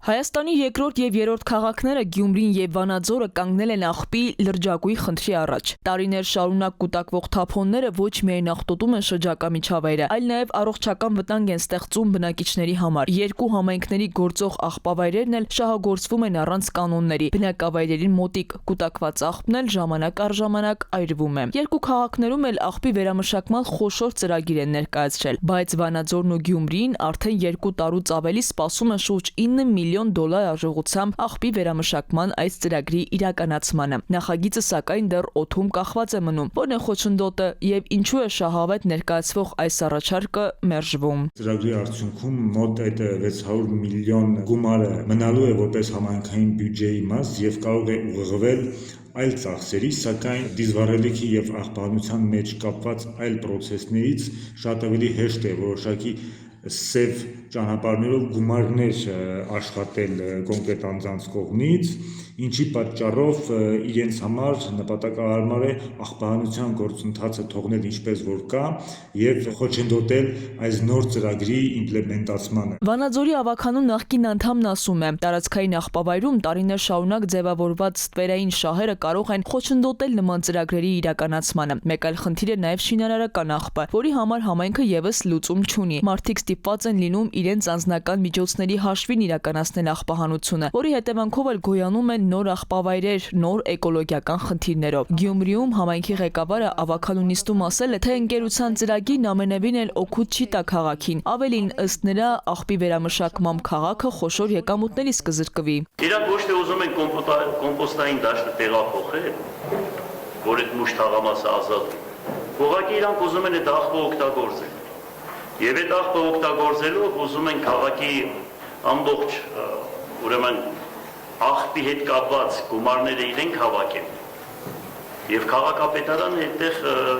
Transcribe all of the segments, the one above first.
Հայաստանի երկրորդ եւ երրորդ քաղաքները Գյումրին եւ Վանաձորը կանգնել են աղբի լրջագույն խնդրի առաջ։ Տարիներ շարունակ կուտակվող թափոնները ոչ միայն աղտոտում են շրջակա միջավայրը, այլ նաեւ առողջական վտանգ են ստեղծում բնակիչների համար։ Երկու համայնքների գործող աղբավայրերն էլ շահագործվում են առանց կանոնների։ Բնակավայրերին մոտիկ կուտակված աղբն էլ ժամանակ առ ժամանակ այրվում է։ Երկու քաղաքներում էլ աղբի վերամշակման խոշոր ծրագիր են ներկայացրել, բայց Վանաձորն ու Գյումրին արդեն 2 տարուց ավելի սպասում են շուրջ 9 միլիոն դոլար արժողությամբ աղբի վերամշակման այս ծրագրի իրականացմանը։ Նախագիծը սակայն դեռ օդում կախված է մնում, որն է խոչընդոտը եւ ինչու է շահավետ ներկայացվող այս առաջարկը մերժվում։ Ծրագրի արդյունքում մոտ այդ 600 միլիոն գումարը մնալու է որպես համայնքային բյուջեի մաս եւ կարող է ուղղվել այլ ծախսերի, սակայն դիզվառելիքի եւ աղբանության մեջ կապված այլ պրոցեսներից շատ ավելի հեշտ է որոշակի սև ճանապարհներով գումարներ աշխատել կոնկրետ անձանց կողմից, ինչի պատճառով իրենց համար նպատակահարմար է աղբահանության գործընթացը թողնել ինչպես որ կա եւ խոչընդոտել այս նոր ծրագրի իմպլեմենտացմանը։ Վանաձորի ավականու նախկին անդամն ասում է, տարածքային աղբավայրում տարիներ շարունակ ձևավորված ստվերային շահերը կարող են խոչընդոտել նման ծրագրերի իրականացմանը։ Մեկ այլ խնդիր է նաեւ շինարարական աղբը, որի համար համայնքը եւս լուծում չունի։ Մարդիկ ստիպված են լինում իրենց անձնական միջոցների հաշվին իրականացնել աղբահանությունը, որի հետևանքով էլ գոյանում են նոր աղբավայրեր, նոր էկոլոգիական խնդիրներով։ Գյումրիում համայնքի ղեկավարը ավականու նիստում ասել է, թե ընկերության ծրագիրն ամենևին էլ օգուտ չի տա քաղաքին։ Ավելին, ըստ նրա, աղբի վերամշակմամբ քաղաքը խոշոր եկամուտներից կզրկվի։ Իրանք ոչ թե ուզում են կոմպոստային դաշտը տեղափոխել, որ այդ մուշ թաղամասը ազատվի։ Ուղղակի իրանք ուզում են այդ աղբը օգտագործել։ Եվ այդ աղբը օգտագործելով ուզում են քաղաքի ամբողջ ուրեմն աղբի հետ կապված գումարները իրենք հավաքեն։ Եվ քաղաքապետարանը այդտեղ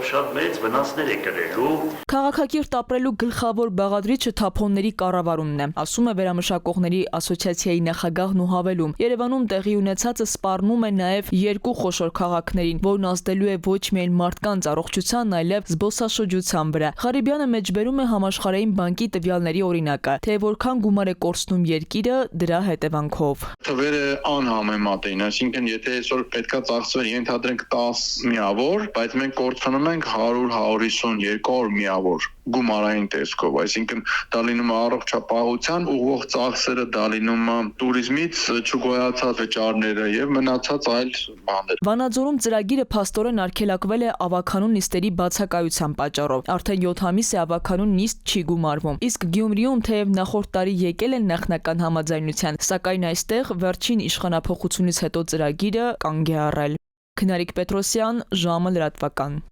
շատ մեծ վնասներ է կրելու։ Քաղաքակիրթ ապրելու գլխավոր բաղադրիչը թափոնների կառավարումն է, ասում է վերամշակողների ասոցիացիայի նախագահն ու հավելում։ Երևանում տեղի ունեցածը սպառնում է նաև երկու խոշոր քաղաքներին, որն ազդելու է ոչ միայն մարդկանց առողջության, այլև զբոսաշրջության վրա։ Ղարիբյանը մեջբերում է համաշխարհային բանկի տվյալների օրինակը, թե որքան գումար է կորցնում երկիրը դրա հետևանքով։ Թվերը անհամեմատ են, այսինքն եթե այսօր պետքա ծախսվեր ենթադրենք 10 միավոր, բայց մենք կորցնում ենք 100-150 200 միավոր գումարային տեսքով, այսինքն դա լինում է առողջապահության ուղղող ծախսերը, դա լինում է туриզմից չգոյացած վճարները եւ մնացած այլ բաներ։ Վանաձորում ծրագիրը փաստորեն արգելակվել է ավականու նիստերի բացակայության պատճառով։ Արդեն 7 ամիս է ավականու նիստ չի գումարվում։ Իսկ Գյումրիում թեև նախորդ տարի եկել են նախնական համաձայնության, սակայն այստեղ վերջին իշխանափոխությունից հետո ծրագիրը կանգ է առել։ Քնարիկ Պետրոսյան, ժամը լրատվական։